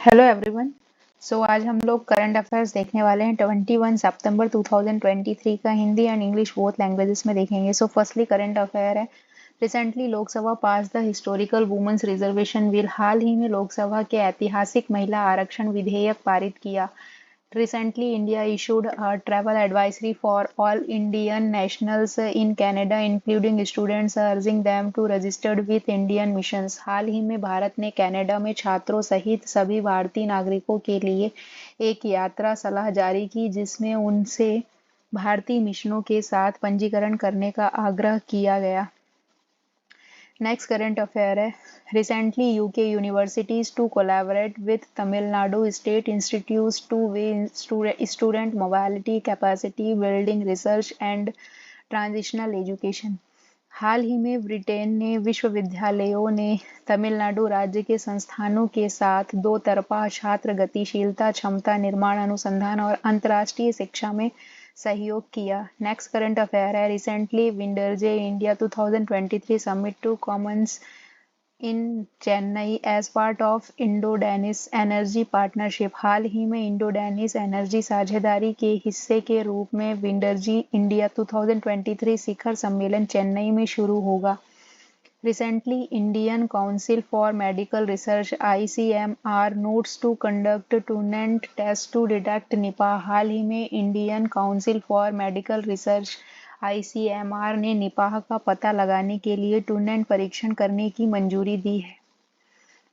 Hello everyone. आज हम लोग करंट अफेयर्स देखने वाले हैं 21 सितंबर 2023 का Hindi and English both languages में देखेंगे। फर्स्टली करंट अफेयर है। Recently Lok Sabha pass the historical women's reservation bill. हाल ही में लोकसभा के ऐतिहासिक महिला आरक्षण विधेयक पारित किया। Recently, India issued a travel advisory for all Indian nationals in Canada, including students, urging them to register with Indian missions. हाल ही में भारत ने कनाडा में छात्रों सहित सभी भारतीय नागरिकों के लिए एक यात्रा सलाह जारी की, जिसमें उनसे भारतीय मिशनों के साथ पंजीकरण करने का आग्रह किया गया। नेक्स्ट करंट अफेयर है। Recently UK universities to collaborate with Tamil Nadu state institutes to way student mobility capacity building research and transitional education. हाल ही में ब्रिटेन ने विश्वविद्यालयों ने तमिलनाडु राज्य के संस्थानों के साथ दो तरफा छात्र गतिशीलता क्षमता निर्माण अनुसंधान और अंतर्राष्ट्रीय शिक्षा में सहयोग किया। नेक्स्ट करंट अफेयर है। Recently Windergy India 2023 summit to commence in Chennai as part of Indo Danish energy partnership. हाल ही में इंडो डेनिस एनर्जी साझेदारी के हिस्से के रूप में विंडरजी इंडिया 2023 शिखर सम्मेलन चेन्नई में शुरू होगा। Recently, Indian Council for Medical Research (ICMR) notes to conduct TrueNAT test to detect Nipah। हाल ही में Indian council for medical research (ICMR) ने निपाह का पता लगाने के लिए TrueNAT परीक्षण करने की मंजूरी दी है।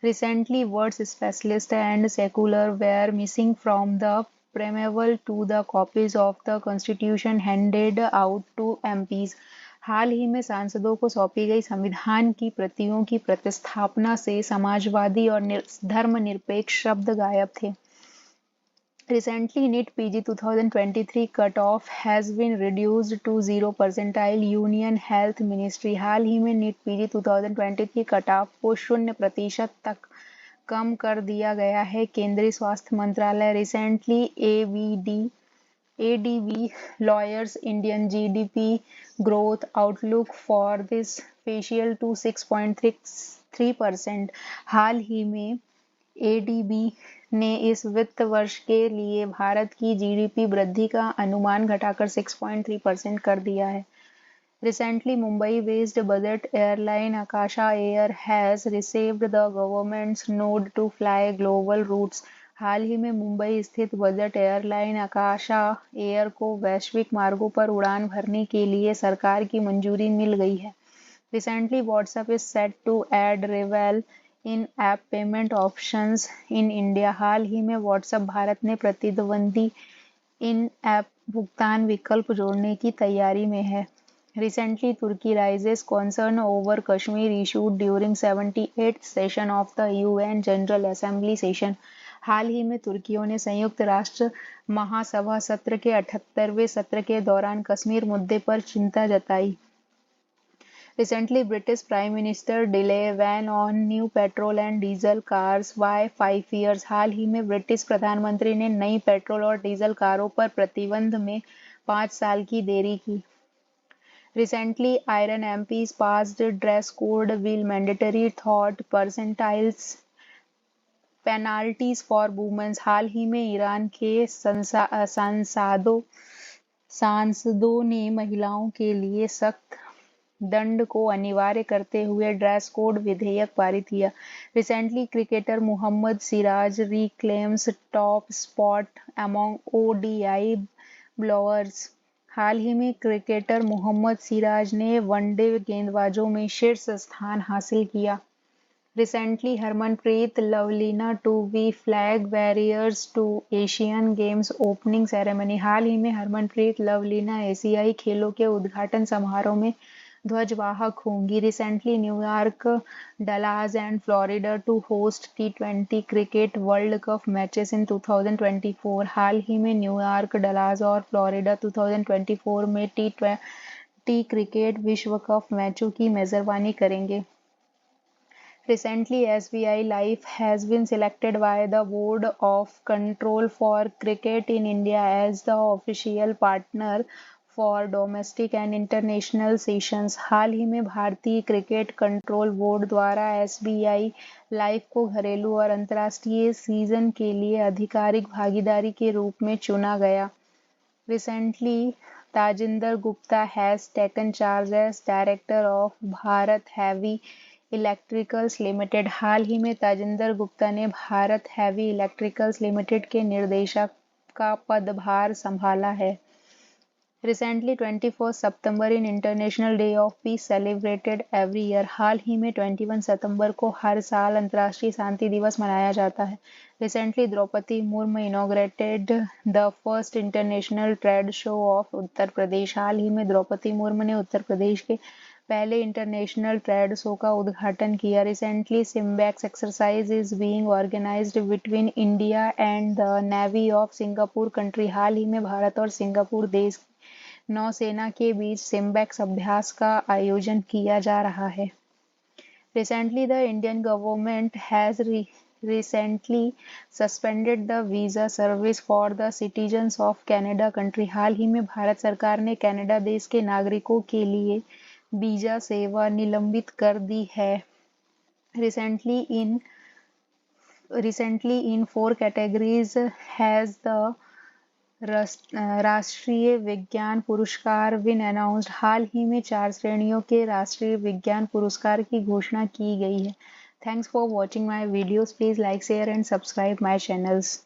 Recently, words specialists and secular were missing from the preamble to the copies of the Constitution handed out to MPs। हाल ही में सांसदों को सौंपी गई संविधान की प्रतियों की प्रतिस्थापना से समाजवादी और धर्मनिरपेक्ष शब्द गायब थे। Recently, NEET PG 2023 cutoff has been reduced to 0 percentile Union Health Ministry। हाल ही में NEET PG 2023 कटऑफ को 0% तक कम कर दिया गया है, केंद्रीय स्वास्थ्य मंत्रालय। Recently ADB lowers Indian GDP growth outlook for this fiscal to 6.3%। हाल ही में ADB ने इस वित्त वर्ष के लिए भारत की जीडीपी वृद्धि का अनुमान घटाकर 6.3% कर दिया है। Recently, Mumbai-based budget airline Akasa Air has received the government's nod to fly global routes। हाल ही में मुंबई स्थित बजट एयरलाइन आकाशा एयर को वैश्विक मार्गों पर उड़ान भरने के लिए सरकार की मंजूरी मिल गई है। Recently, WhatsApp is set to add Revel in-app payment options in India। हाल ही में WhatsApp भारत में प्रतिद्वंदी इन-ऐप भुगतान विकल्प जोड़ने की तैयारी में है। Recently, Turkey raises concern over Kashmir issued during 78th session of the UN General Assembly session। हाल ही में तुर्कियों ने संयुक्त राष्ट्र महासभा सत्र के 78वें सत्र के दौरान कश्मीर मुद्दे पर चिंता जताई। Recently, British Prime Minister delay ban on new petrol and diesel cars by 5 years। हाल ही में ब्रिटिश प्रधानमंत्री ने नई पेट्रोल और डीजल कारों पर प्रतिबंध में 5 साल की देरी की। Recently, Iran MPs passed dress code bill mandatory thought percentiles penalties for women's. हाल ही में ईरान के सांसदों ने महिलाओं के लिए सख्त दंड को अनिवार्य करते हुए ड्रेस कोड विधेयक पारित किया। Recently cricketer Mohammad Siraj reclaims top spot among ODI bowlers. हाल ही में क्रिकेटर मोहम्मद सिराज ने वनडे गेंदबाजों में शीर्ष स्थान हासिल किया। Recently, Harmanpreet Lavlina to be flag bearers to Asian Games opening ceremony। हाल ही में हरमनप्रीत लवलीना एशियाई खेलों के उद्घाटन समारोह में ध्वजवाहक होंगी। Recently, New York, Dallas and Florida to host T20 cricket world cup matches in 2024। हाल ही में न्यूयॉर्क, डलास और फ्लोरिडा 2024 में T20 क्रिकेट विश्व कप मैचों की मेजबानी करेंगे। Recently, SBI Life has been selected by the Board of Control for Cricket in India as the official partner for domestic and international sessions. हाल ही में भारतीय क्रिकेट कंट्रोल बोर्ड द्वारा एसबीआई लाइफ को घरेलू और अंतर्राष्ट्रीय सीजन के लिए आधिकारिक भागीदारी के रूप में चुना गया। Recently, Tajinder Gupta has taken charge as Director of Bharat Heavy Electricals Limited। हाल ही में ताजिंदर गुप्ता ने भारत हैवी इलेक्ट्रिकल्स लिमिटेड के निदेशक का पदभार संभाला है। Recently, 21st September in International Day of Peace celebrated every year। हाल ही में 21 सितंबर को हर साल अंतर्राष्ट्रीय शांति दिवस मनाया जाता है। Recently, Draupadi Murmu inaugurated the first international trade show of Uttar Pradesh. हाल ही में द्रौपदी मुर्मू ने उत्तर प्रदेश के पहले इंटरनेशनल ट्रेड शो का उद्घाटन किया। Recently Simbex exercise is being organized between India and the navy of Singapore country. हाल ही में भारत और सिंगापुर देश नौसेना के बीच सिम्बैक्स अभ्यास का आयोजन किया जा रहा है। Recently, the Indian government has recently suspended the visa service for the citizens of Canada country। हाल ही में भारत सरकार ने कनाडा देश के नागरिकों के लिए वीजा सेवा निलंबित कर दी है। Recently in 4 categories has the राष्ट्रीय विज्ञान पुरस्कार बिन अनाउंस्ड। हाल ही में 4 श्रेणियों के राष्ट्रीय विज्ञान पुरस्कार की घोषणा की गई है। Thanks for watching my videos. Please like share and subscribe my channels.